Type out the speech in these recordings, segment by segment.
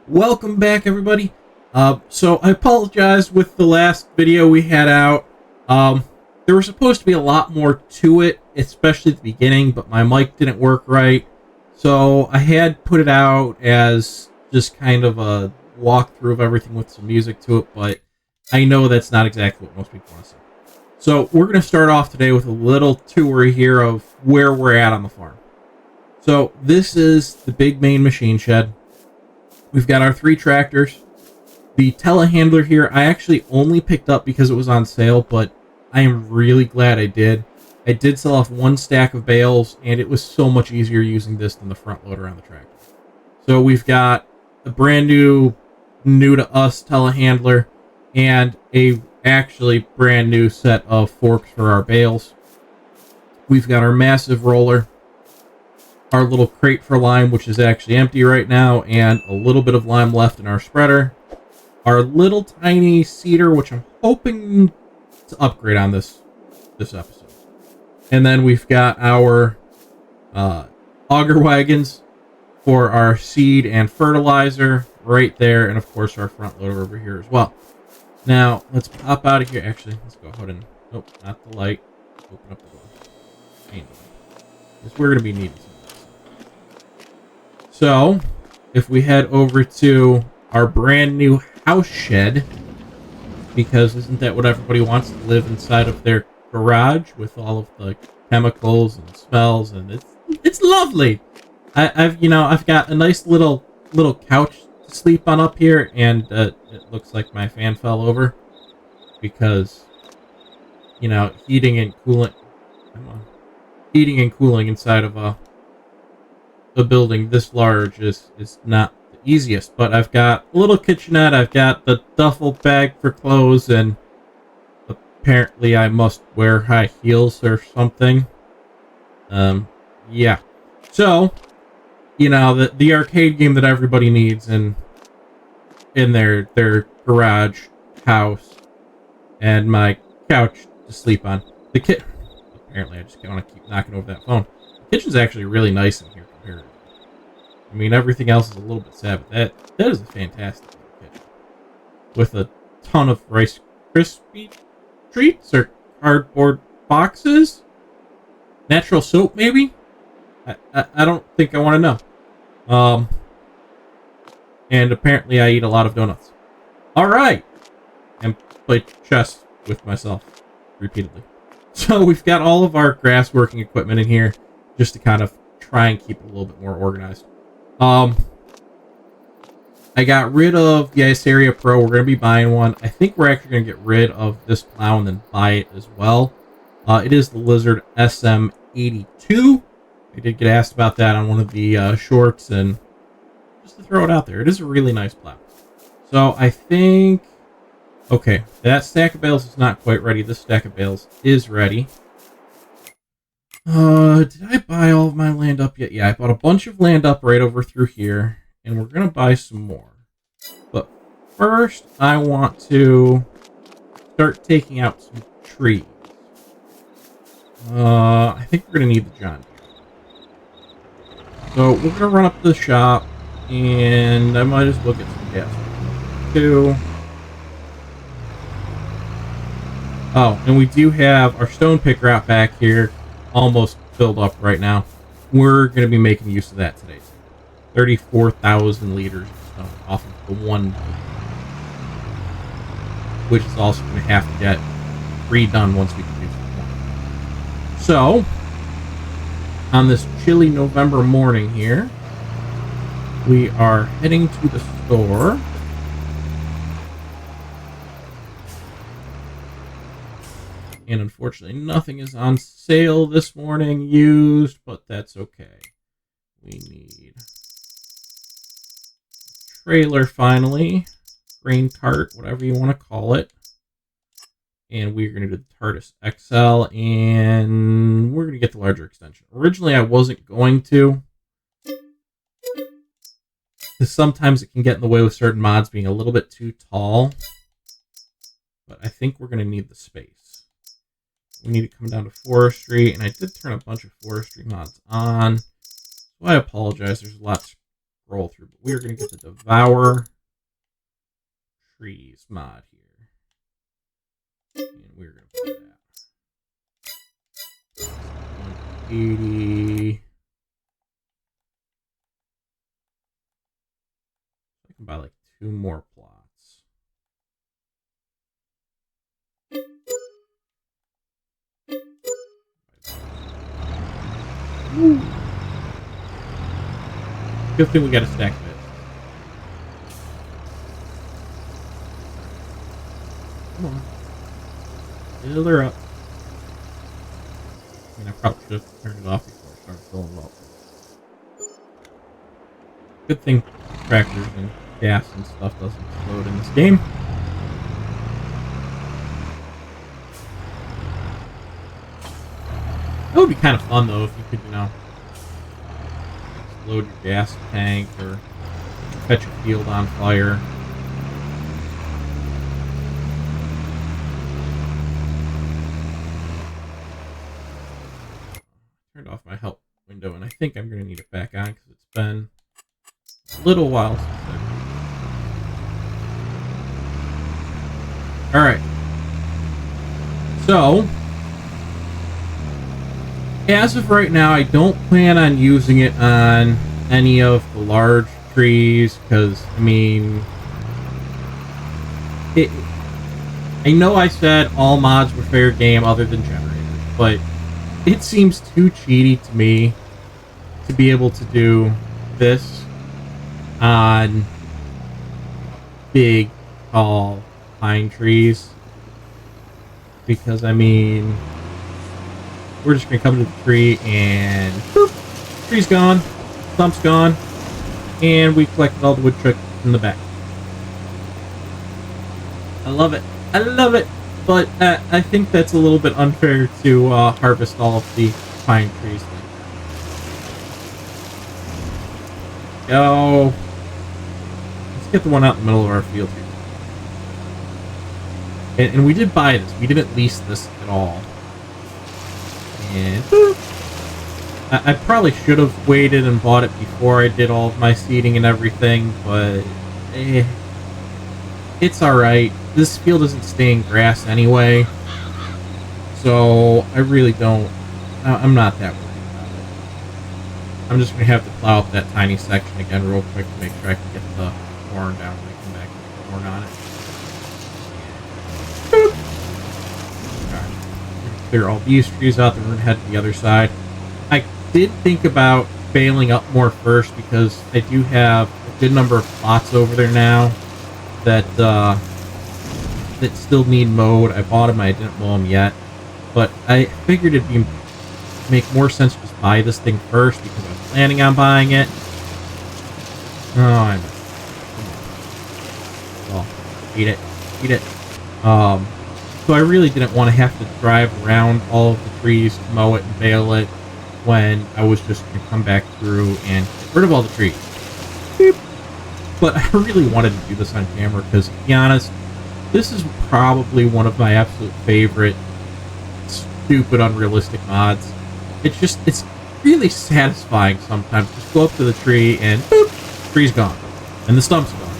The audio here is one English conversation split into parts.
Welcome back, everybody. So I apologize with the last video we had out. There was supposed to be a lot more to it, especially at the beginning, but my mic didn't work right. So I had put it out as just kind of a walkthrough of everything with some music to it, but I know that's not exactly what most people want to see. So we're going to start off today with a little tour here of where we're at on the farm. So this is the big main machine shed. We've got our 3 tractors. The telehandler here, I actually only picked up because it was on sale, but I am really glad I did. I did sell off 1 stack of bales, and it was so much easier using this than the front loader on the tractor. So we've got a brand new to us telehandler, and a actually brand new set of forks for our bales. We've got our massive roller, our little crate for lime, which is actually empty right now, and a little bit of lime left in our spreader. Our little tiny seeder, which I'm hoping to upgrade on this episode. And then we've got our auger wagons for our seed and fertilizer right there, and of course our front loader over here as well. Now, let's pop out of here. Actually, let's go ahead and... Nope, not the light. Open up the door. Ain't no. Because we're going to be needing some. So, if we head over to our brand new house shed, because isn't that what everybody wants, to live inside of their garage with all of the chemicals and smells, and it's lovely. I've got a nice little couch to sleep on up here, and it looks like my fan fell over because heating and cooling inside of a building this large is not the easiest. But I've got a little kitchenette, I've got the duffel bag for clothes, and apparently I must wear high heels or something. Yeah. So, the arcade game that everybody needs in their garage, house, and my couch to sleep on. Apparently I just want to keep knocking over that phone. The kitchen's actually really nice in here. I mean, everything else is a little bit sad, but that is a fantastic kitchen. With a ton of Rice Krispie treats or cardboard boxes? Natural soap, maybe? I don't think I want to know. And apparently I eat a lot of donuts. Alright! And play chess with myself repeatedly. So we've got all of our grass working equipment in here, just to kind of try and keep it a little bit more organized. I got rid of the Iceria Pro. We're going to be buying one. I think we're actually going to get rid of this plow and then buy it as well. It is the Lizard SM82. I did get asked about that on one of the shorts, and just to throw it out there, it is a really nice plow. So I think... Okay, that stack of bales is not quite ready. This stack of bales is ready. Did I buy all of my land up yet? Yeah, I bought a bunch of land up right over through here, and we're going to buy some more. But first, I want to start taking out some trees. I think we're going to need the John Deere. So we're going to run up to the shop, and I might as well get some gas too. Oh, and we do have our stone picker out back here, almost filled up right now. We're going to be making use of that today. 34,000 liters of stone off of the one, which is also going to have to get redone once we produce it more. So, on this chilly November morning here, we are heading to the store. And unfortunately, nothing is on sale this morning used, but that's okay. We need a trailer finally, grain cart, whatever you want to call it. And we're going to do the TARDIS XL, and we're going to get the larger extension. Originally, I wasn't going to, because sometimes it can get in the way with certain mods being a little bit too tall. But I think we're going to need the space. We need to come down to forestry, and I did turn a bunch of forestry mods on, so I apologize. There's a lot scroll through. But we are going to get the Devour Trees mod here. And we're going to put that. 180. I can buy like 2 more plots. Woo. Good thing we got a stack of it. Come on. Fill her up. I mean, I probably should have turned it off before I started filling it up. Good thing tractors and gas and stuff doesn't explode in this game. It would be kind of fun, though, if you could, you know, explode your gas tank or catch a field on fire. Turned off my help window, and I think I'm going to need it back on because it's been a little while since I... Alright. So... as of right now, I don't plan on using it on any of the large trees, because, I mean... I know I said all mods were fair game other than generators, but it seems too cheaty to me to be able to do this on big, tall pine trees. Because, I mean... we're just going to come to the tree and boop, tree's gone, stump's gone, and we collected all the wood chips in the back. I love it. I love it. But I think that's a little bit unfair to harvest all of the pine trees. Go. Let's get the one out in the middle of our field here. And we did buy this. We didn't lease this at all. And I probably should have waited and bought it before I did all of my seeding and everything, but it's alright. This field isn't staying grass anyway, so I really don't... I'm not that worried about it. I'm just going to have to plow up that tiny section again real quick to make sure I can get the corn down when I come back with the corn on it. Clear all these trees out, then we're gonna head to the other side. I did think about bailing up more first because I do have a good number of plots over there now that that still need mowed. I bought them, I didn't mow them yet, but I figured it'd make more sense to just buy this thing first because I'm planning on buying it. Oh, I missed it. Well, eat it, eat it. So I really didn't want to have to drive around all of the trees to mow it and bale it when I was just going to come back through and get rid of all the trees. Beep. But I really wanted to do this on camera because, to be honest, this is probably one of my absolute favorite stupid, unrealistic mods. It's really satisfying sometimes. Just go up to the tree and boop, tree's gone. And the stump's gone.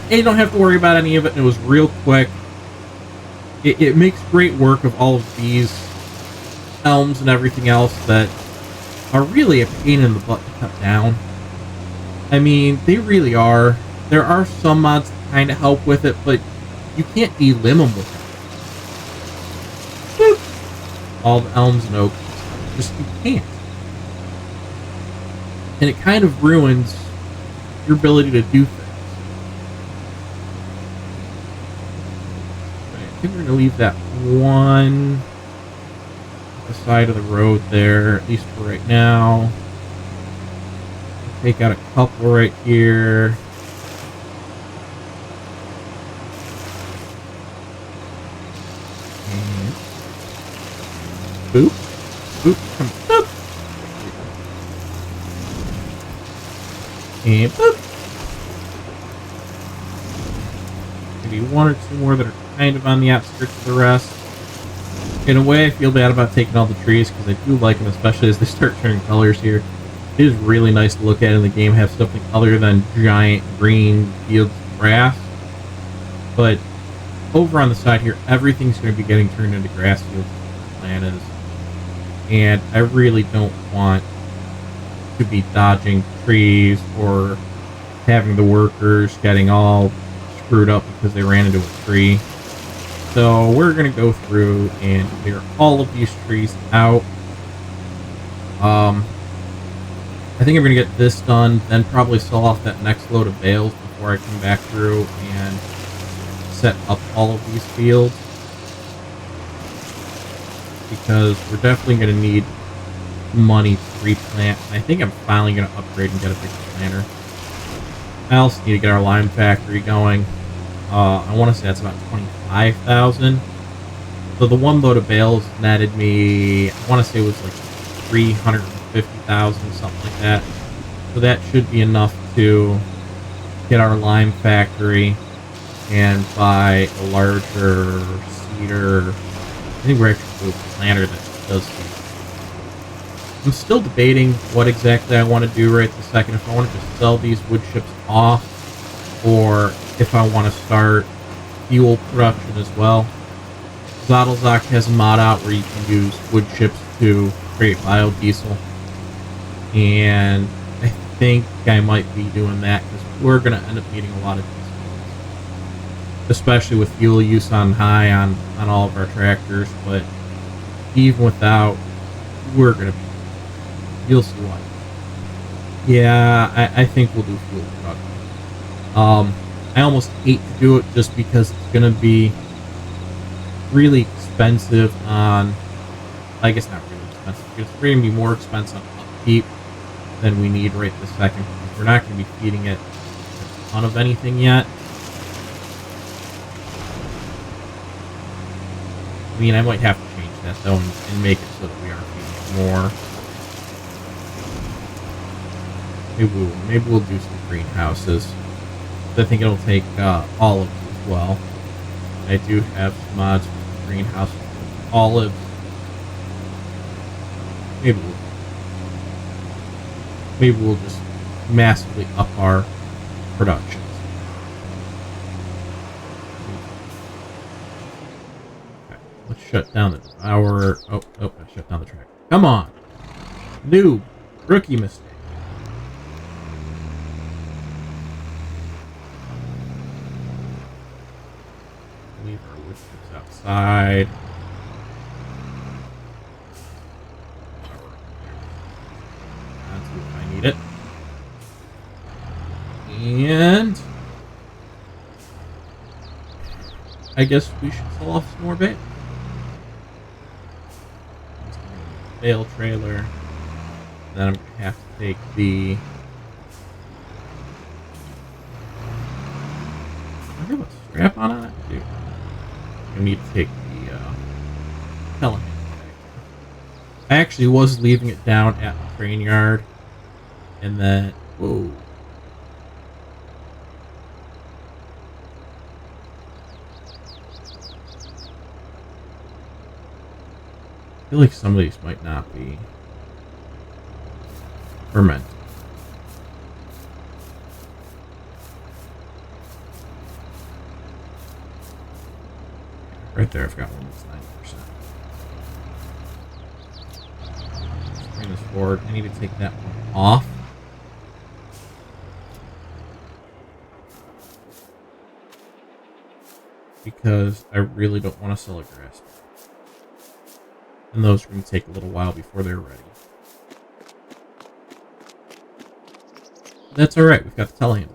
And you don't have to worry about any of it, and it was real quick. It makes great work of all of these elms and everything else that are really a pain in the butt to cut down. I mean, they really are. There are some mods that kind of help with it, but you can't delimb them with it. All the elms and oaks. Just, you can't. And it kind of ruins your ability to do things. I think we're going to leave that one at the side of the road there, at least for right now. Take out a couple right here. And boop. Boop. Come boop. And boop. Maybe one or two more that are kind of on the outskirts of the rest. In a way, I feel bad about taking all the trees because I do like them, especially as they start turning colors here. It is really nice to look at in the game, have something other than giant green fields of grass. But over on the side here, everything's going to be getting turned into grass fields where the plan is. And I really don't want to be dodging trees or having the workers getting all screwed up because they ran into a tree. So we're going to go through and clear all of these trees out. I think I'm going to get this done, then probably sell off that next load of bales before I come back through and set up all of these fields. Because we're definitely going to need money to replant. I think I'm finally going to upgrade and get a bigger planter. I also need to get our lime factory going. I want to say that's about 25,000. So the one load of bales netted me, I want to say it was like 350,000, something like that. So that should be enough to get our lime factory and buy a larger cedar. I think we're actually doing a planter that does these. I'm still debating what exactly I want to do right this second. If I want to just sell these wood chips off, or if I want to start fuel production as well. Zottlezok has a mod out where you can use wood chips to create biodiesel. And I think I might be doing that because we're going to end up needing a lot of diesel. Especially with fuel use on high on all of our tractors. But even without, we're going to be. You'll see why. Yeah, I think we'll do fuel production. I almost hate to do it just because it's going to be really expensive on... I guess not really expensive. It's going to be more expensive on upkeep than we need right this second. We're not going to be feeding it a ton of anything yet. I mean, I might have to change that, though, and make it so that we are feeding it more. Maybe we'll do some greenhouses. I think it'll take olives as well. I do have some mods for greenhouse olives. Maybe we'll just massively up our productions. Okay, let's shut down the devourer. Oh, I shut down the track. Come on, noob, rookie mistake. Leave our wood chips outside. That's what I need it. And I guess we should sell off some more bales. Bale trailer. Then I'm gonna have to take the. I have a strap on it, dude. I need to take the telehandler. I actually was leaving it down at the train yard, and then whoa. I feel like some of these might not be fermented. Right there, I've got one that's 90%. Let's bring this forward. I need to take that one off. Because I really don't want to sell a grass. And those are going to take a little while before they're ready. That's alright, we've got the telehandler.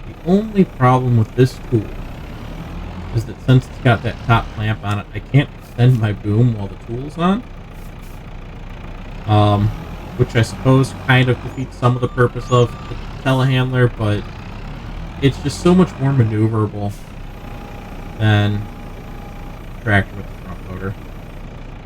The only problem with this tool is that since it's got that top clamp on it, I can't extend my boom while the tool's on. Which I suppose kind of defeats some of the purpose of the telehandler, but it's just so much more maneuverable than the tractor with the front loader.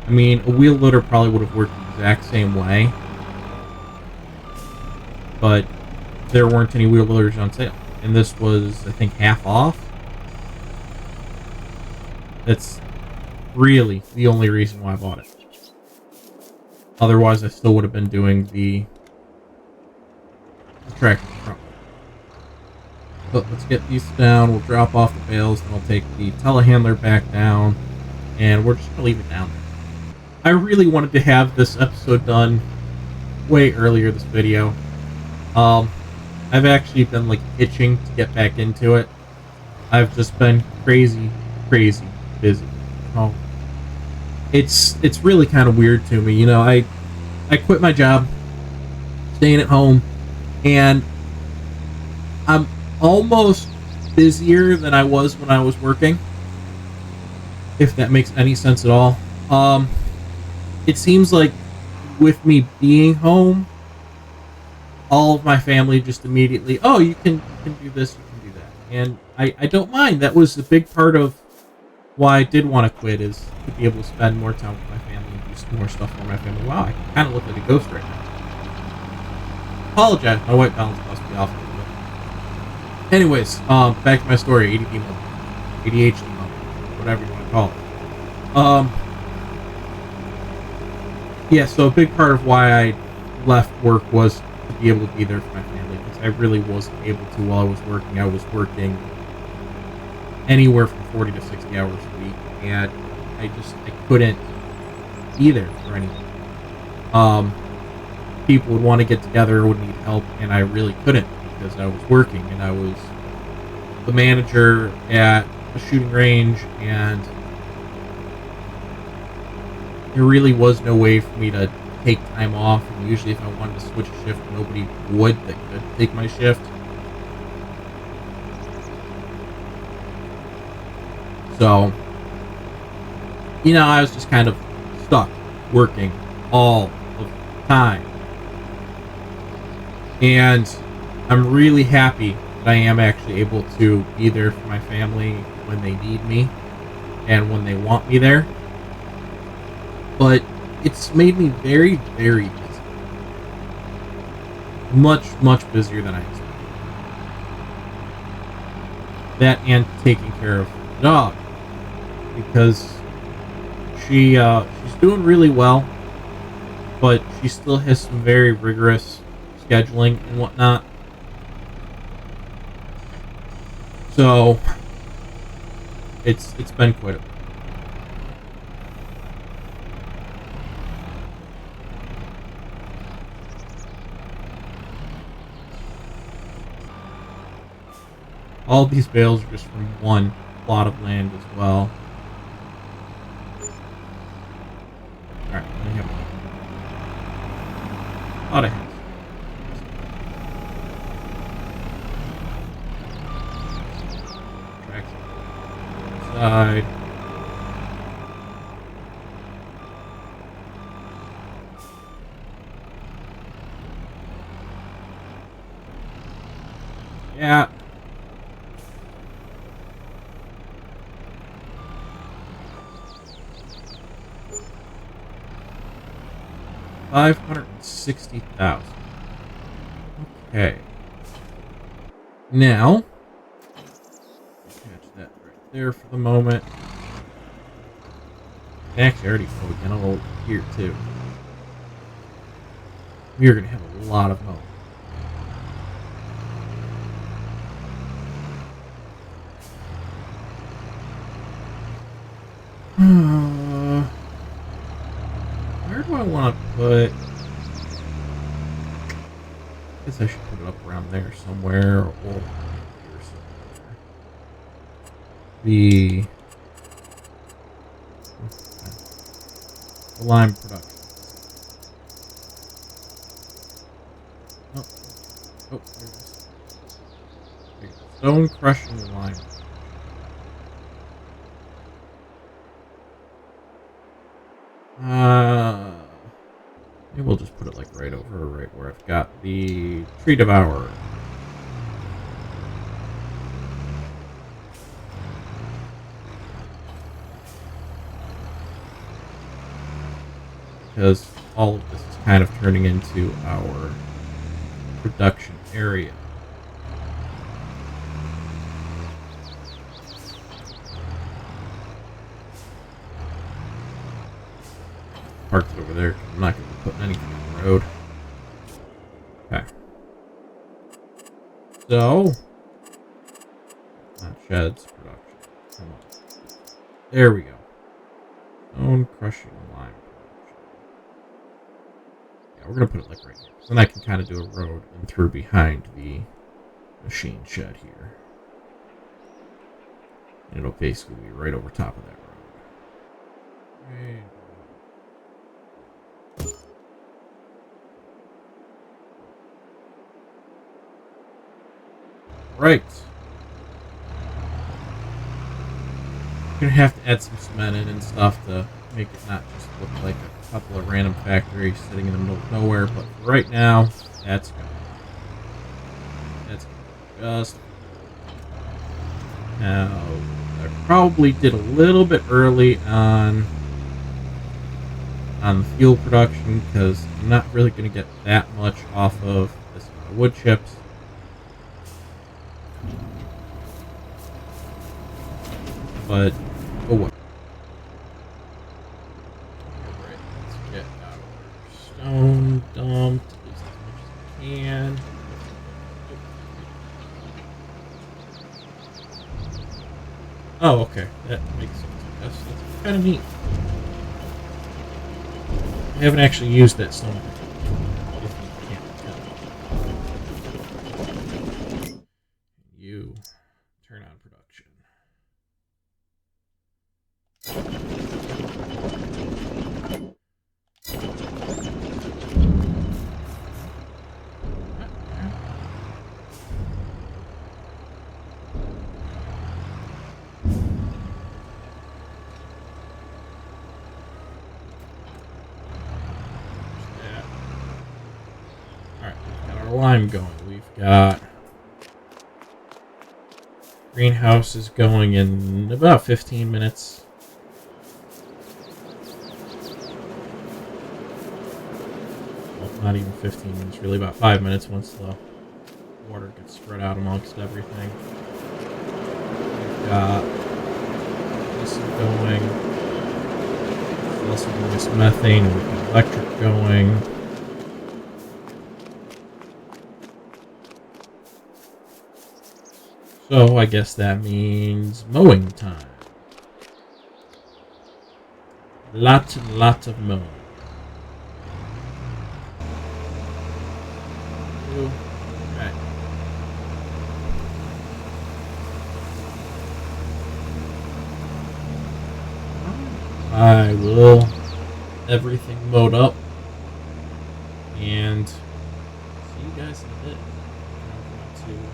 I mean, a wheel loader probably would have worked the exact same way, but there weren't any wheel loaders on sale. And this was, I think, half off. That's really the only reason why I bought it. Otherwise, I still would have been doing the tractor front. But let's get these down. We'll drop off the bales, and I'll take the telehandler back down, and we're just going to leave it down there. I really wanted to have this episode done way earlier, this video. I've actually been, like, itching to get back into it. I've just been crazy busy. Oh, it's really kind of weird to me. You know, I quit my job, staying at home, and I'm almost busier than I was when I was working, if that makes any sense at all. It seems like with me being home, all of my family just immediately, oh, you can do this, you can do that. And I don't mind. That was a big part of why I did want to quit, is to be able to spend more time with my family and do some more stuff for my family. Wow, I kind of look like a ghost right now. Apologize, my white balance must be off a little bit. Anyways, back to my story. ADD moment, ADHD moment, whatever you want to call it. Yeah, so a big part of why I left work was to be able to be there for my family, because I really wasn't able to while I was working. I was working anywhere from 40 to 60 hours a week, and I couldn't be there for anything. People would want to get together, would need help, and I really couldn't because I was working, and I was the manager at a shooting range, and there really was no way for me to take time off. And usually if I wanted to switch a shift, nobody would that could take my shift. So, you know, I was just kind of stuck working all of the time. And I'm really happy that I am actually able to be there for my family when they need me and when they want me there. But it's made me very busy. Much busier than I expected. That and taking care of the dog, because she's doing really well, but she still has some very rigorous scheduling and whatnot. So it's been quite a bit. All these bales are just from one plot of land as well. Alright, let me have a lot of hits. Tracks side. Yeah. $560,000. Okay. Now, catch that right there for the moment. Actually, I already filled in a little here too. We are gonna have a lot of milk. Where do I want to put? I guess I should put it up around there somewhere, or here somewhere. The lime production. Oh, there it is. There you go. Stone crushing lime. Maybe we'll just put it like right over, right where I've got the tree devourer. because all of this is kind of turning into our production area. Parked it over there. I'm not going to be putting anything on the road. Okay. So, not sheds, production. Come on. There we go. Stone crushing lime production. Yeah, we're going to put it like right here. So then I can kind of do a road and through behind the machine shed here. And it'll basically be right over top of that road. Right. Gonna have to add some cement in and stuff to make it not just look like a couple of random factories sitting in the middle of nowhere, but for right now, that's good. That's just now. I probably did a little bit early on the fuel production because I'm not really going to get that much off of this amount of wood chips. But oh what? Alright, let's get our stone dumped at least as much as I can. Oh, okay. That makes sense. That's kind of neat. I haven't actually used that stone. If you can't tell. You turn on production. Lime going. We've got greenhouse is going in about 15 minutes. Well, not even 15 minutes, really about 5 minutes once the water gets spread out amongst everything. We've got this going. There's also doing this methane, and we've got electric going. So I guess that means mowing time. Lot of mowing. Okay. I will everything mowed up and see you guys in a bit. I'm going to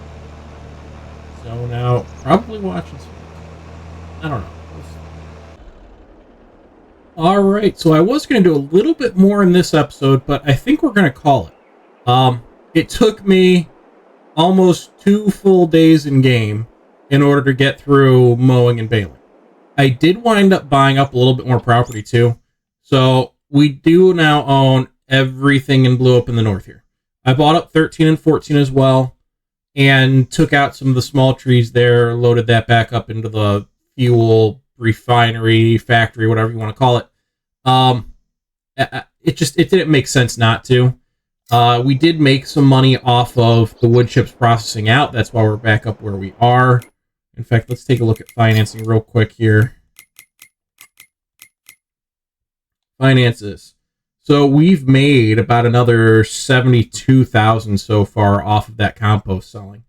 zone out, probably watching some. I don't know. Alright, so I was going to do a little bit more in this episode, but I think we're going to call it. It took me almost 2 full days in game in order to get through mowing and baling. I did wind up buying up a little bit more property too, so we do now own everything in Blue up in the north here. I bought up 13 and 14 as well, and took out some of the small trees there, loaded that back up into the fuel refinery, factory, whatever you want to call it. It didn't make sense not to. We did make some money off of the wood chips processing out. That's why we're back up where we are. In fact, let's take a look at financing real quick here. Finances. So we've made about another 72,000 so far off of that compost selling.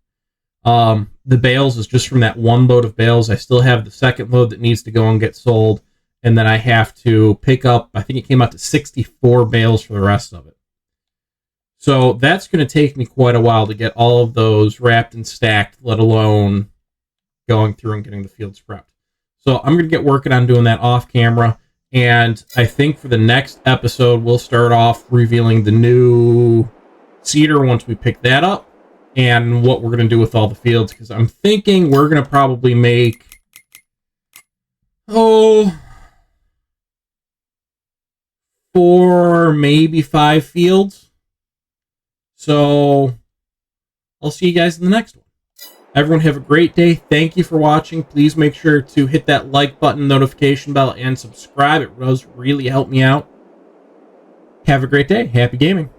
The bales is just from that one load of bales. I still have the second load that needs to go and get sold. And then I have to pick up, I think it came out to 64 bales for the rest of it. So that's going to take me quite a while to get all of those wrapped and stacked, let alone going through and getting the fields prepped. So I'm going to get working on doing that off camera. And I think for the next episode, we'll start off revealing the new seeder once we pick that up and what we're going to do with all the fields. Because I'm thinking we're going to probably make, 4 4, maybe 5 fields. So I'll see you guys in the next one. Everyone have a great day. Thank you for watching. Please make sure to hit that like button, notification bell, and subscribe. It does really help me out. Have a great day. Happy gaming.